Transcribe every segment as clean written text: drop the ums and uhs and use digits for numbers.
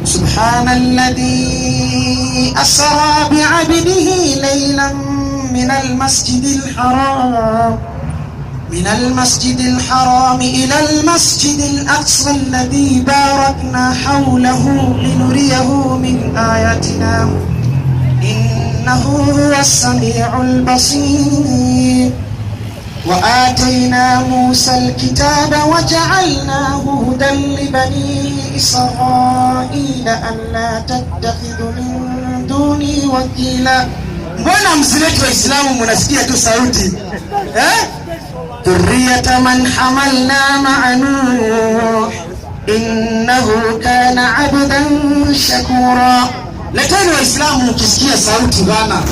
سبحان الذي أسرى بعبده ليلا من المسجد الحرام إلى المسجد الأقصى الذي باركنا حوله لنريه من آياتنا إنه هو السميع البصير. وآتينا موسى الكتاب وجعلناه هدى لبني إسرائيل ألا تتخذوا من دوني وكيلا. Mbona msiletu Waislamu mnasikia tu sauti ذرية من حملنا مع نوح إنه كان عبدا شكورا. Leteni Waislamu mkisikia sauti bana.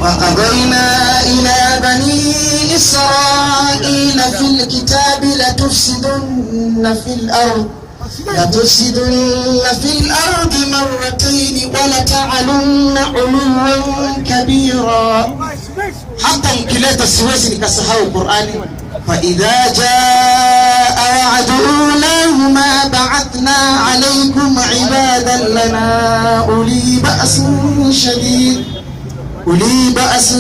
وقضينا إلى بني إسرائيل في الكتاب لتفسدن في الأرض مرتين ولتعلن علوا كبيرا. حتى مكلات siwezi nikasahau Qur'ani. فإذا جاء وعد أولاهما بعثنا عليكم عبادا لنا أولي بأس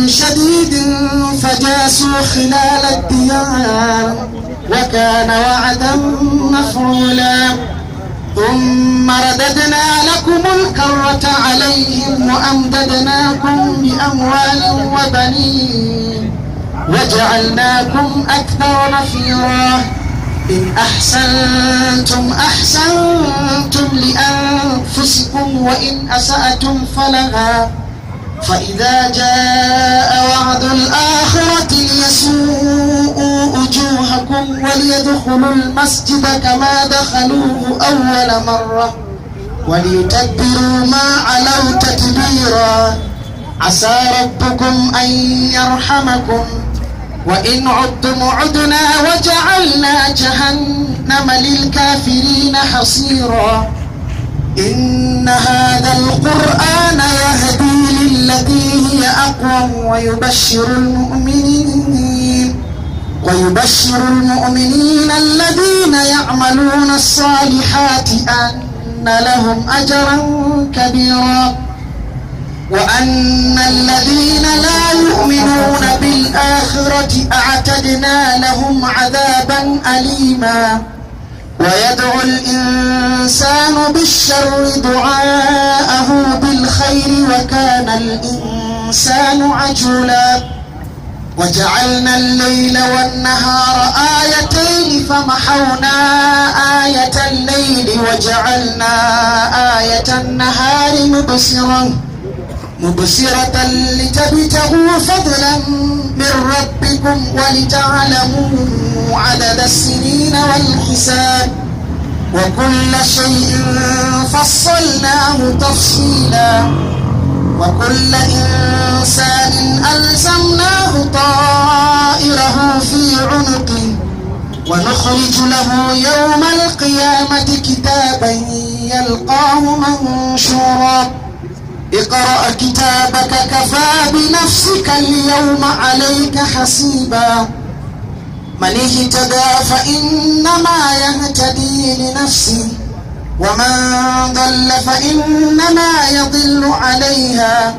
شديد فجاسوا خلال الديار وكان وعدا مفعولا. ثم رددنا لكم الكرة عليهم وأمددناكم بأموال وبنين وجعلناكم أكثر نفيرا. إن أحسنتم لأنفسكم وإن أسأتم فلها. فإذا جاء وعد الآخرة ليسوءوا وجوهكم وليدخلوا المسجد كما دخلوه أول مرة وليتبروا ما علوا تتبيرا. عسى ربكم أن يرحمكم وإن عدتم عدنا وجعلنا جهنم للكافرين حصيرا. إن هذا القرآن يهدي للتي هي أقوم ويبشر المؤمنين الذين يعملون الصالحات أن لهم أجرا كبيرا. وأن الذين لا يؤمنون بالآخرة أعتدنا لهم عذابا أليما. ويدعو الإنسان بالشر دعاءه بالخير وكان الإنسان عجولا. وجعلنا الليل والنهار آيتين فمحونا آية الليل وجعلنا آية النهار مبصرة لتبتغوا فضلا من ربكم ولتعلموا عدد السنين والحساب وكل شيء فصلناه تفصيلا. وكل إنسان ألزمناه طائره في عنقه ونخرج له يوم القيامة كتابا يلقاه منشورا. اقرأ كتابك كفى بنفسك اليوم عليك حسيبا. من اهتدى فإنما يهتدي لنفسه ومن ضل فإنما يضل عليها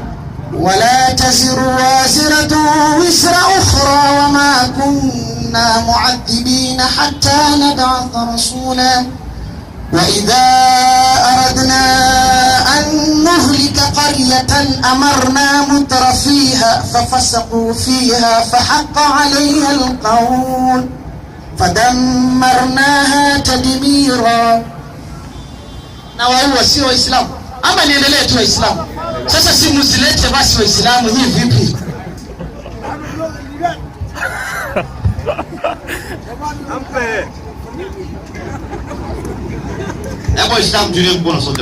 ولا تزر وازرة وزر أخرى وما كنا معذبين حتى نبعث رسولا. وإذا أردنا أن نهلك قرية أمرنا مترفيها ففسقوا فيها فحق عليها القول فدمرناها تدميرا. Na wao sio Waislamu ama niendelee tu Waislamu? Sasa si mzilete basi Waislamu hii vipi? Ampe. Hapo Waislamu tulie kwa sote.